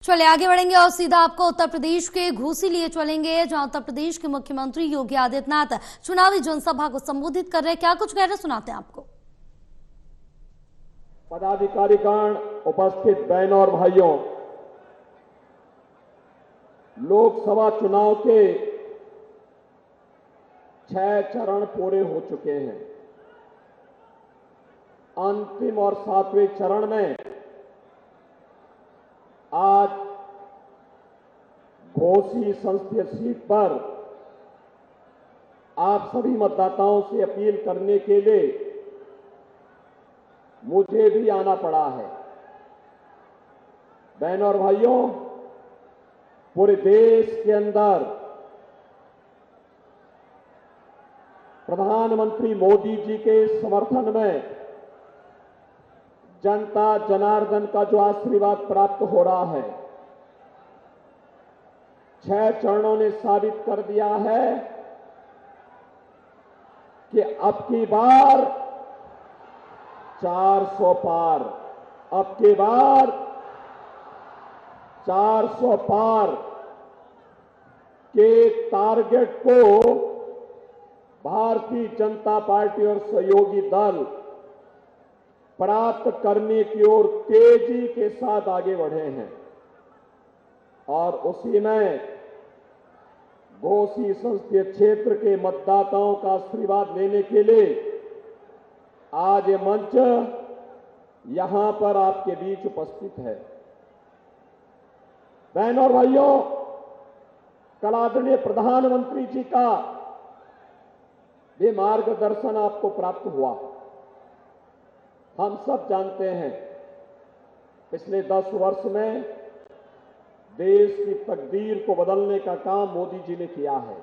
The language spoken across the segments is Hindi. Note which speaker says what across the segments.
Speaker 1: चलिए आगे बढ़ेंगे और सीधा आपको उत्तर प्रदेश के घोसी लिए चलेंगे, जहां उत्तर प्रदेश के मुख्यमंत्री योगी आदित्यनाथ चुनावी जनसभा को संबोधित कर रहे हैं। क्या कुछ कह रहे हैं, सुनाते हैं आपको।
Speaker 2: पदाधिकारीगण, उपस्थित बहनों और भाइयों, लोकसभा चुनाव के 6 चरण पूरे हो चुके हैं। अंतिम और 7वें चरण में आज घोसी संसदीय सीट पर आप सभी मतदाताओं से अपील करने के लिए मुझे भी आना पड़ा है। बहनों और भाइयों, पूरे देश के अंदर प्रधानमंत्री मोदी जी के समर्थन में जनता जनार्दन का जो आशीर्वाद प्राप्त हो रहा है, 6 चरणों ने साबित कर दिया है कि अब की बार 400 पार, अब की बार 400 पार के टारगेट को भारतीय जनता पार्टी और सहयोगी दल प्राप्त करने की ओर तेजी के साथ आगे बढ़े हैं। और उसी में घोसी संसदीय क्षेत्र के मतदाताओं का आशीर्वाद लेने के लिए आज ये मंच यहां पर आपके बीच उपस्थित है। बहनों और भाइयों, कल आदरणीय प्रधानमंत्री जी का भी मार्गदर्शन आपको प्राप्त हुआ। हम सब जानते हैं, पिछले 10 वर्ष में देश की तकदीर को बदलने का काम मोदी जी ने किया है।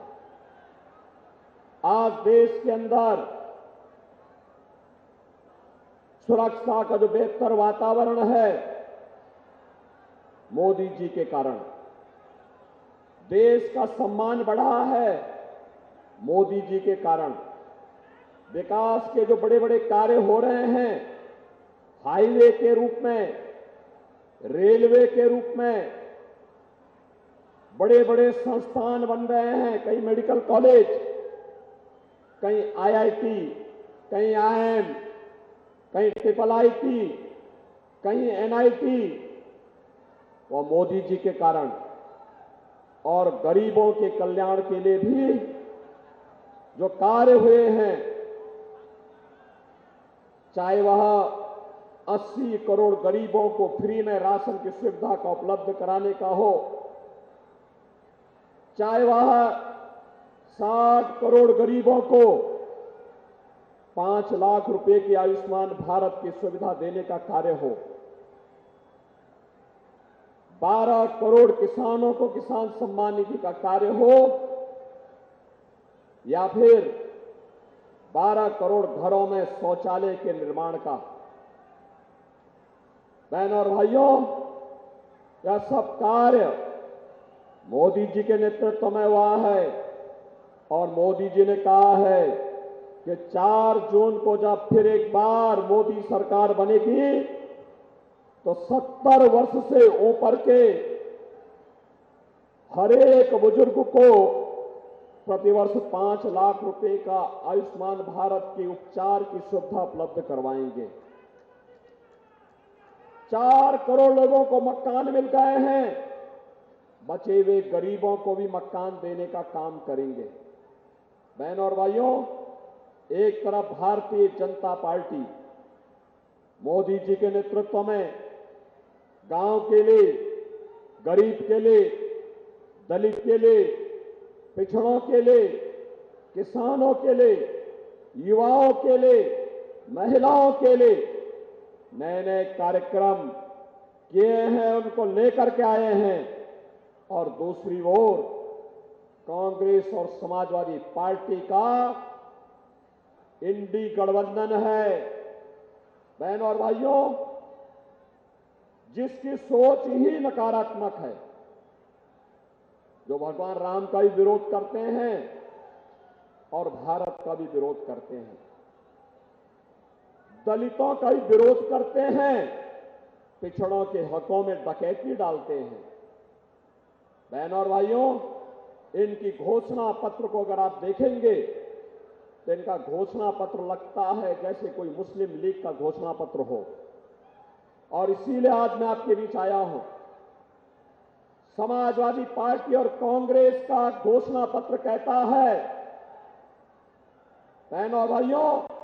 Speaker 2: आज देश के अंदर सुरक्षा का जो बेहतर वातावरण है, मोदी जी के कारण। देश का सम्मान बढ़ा है, मोदी जी के कारण। विकास के जो बड़े बड़े कार्य हो रहे हैं, हाईवे के रूप में, रेलवे के रूप में, बड़े बड़े संस्थान बन रहे हैं, कई मेडिकल कॉलेज, कहीं आईआईटी, कहीं आईएम, कहीं IIIT, कहीं एनआईटी, वो मोदी जी के कारण। और गरीबों के कल्याण के लिए भी जो कार्य हुए हैं, चाहे वह 80 करोड़ गरीबों को फ्री में राशन की सुविधा का उपलब्ध कराने का हो, चाहे वह 60 करोड़ गरीबों को 5 लाख रुपए की आयुष्मान भारत की सुविधा देने का कार्य हो, 12 करोड़ किसानों को किसान सम्मान निधि का कार्य हो, या फिर 12 करोड़ घरों में शौचालय के निर्माण का। बहनों और भाइयों, यह सब कार्य मोदी जी के नेतृत्व में हुआ है। और मोदी जी ने कहा है कि 4 जून को जब फिर एक बार मोदी सरकार बनेगी तो 70 वर्ष से ऊपर के हर एक बुजुर्ग को प्रतिवर्ष 5 लाख रुपए का आयुष्मान भारत के उपचार की सुविधा उपलब्ध करवाएंगे। 4 करोड़ लोगों को मकान मिल गए हैं, बचे हुए गरीबों को भी मकान देने का काम करेंगे। बहनों और भाइयों, एक तरफ भारतीय जनता पार्टी मोदी जी के नेतृत्व में गांव के लिए, गरीब के लिए, दलित के लिए, पिछड़ों के लिए, किसानों के लिए, युवाओं के लिए, महिलाओं के लिए नए नए कार्यक्रम किए हैं, उनको लेकर के आए हैं। और दूसरी ओर कांग्रेस और समाजवादी पार्टी का इंडी गठबंधन है। बहनों और भाइयों, जिसकी सोच ही नकारात्मक है, जो भगवान राम का भी विरोध करते हैं और भारत का भी विरोध करते हैं, दलितों का भी विरोध करते हैं, पिछड़ों के हकों में डकैती डालते हैं। बहनों और भाइयों, इनकी घोषणा पत्र को अगर आप देखेंगे तो इनका घोषणा पत्र लगता है जैसे कोई मुस्लिम लीग का घोषणा पत्र हो। और इसीलिए आज मैं आपके बीच आया हूं। समाजवादी पार्टी और कांग्रेस का घोषणा पत्र कहता है, बहनों और भाइयों,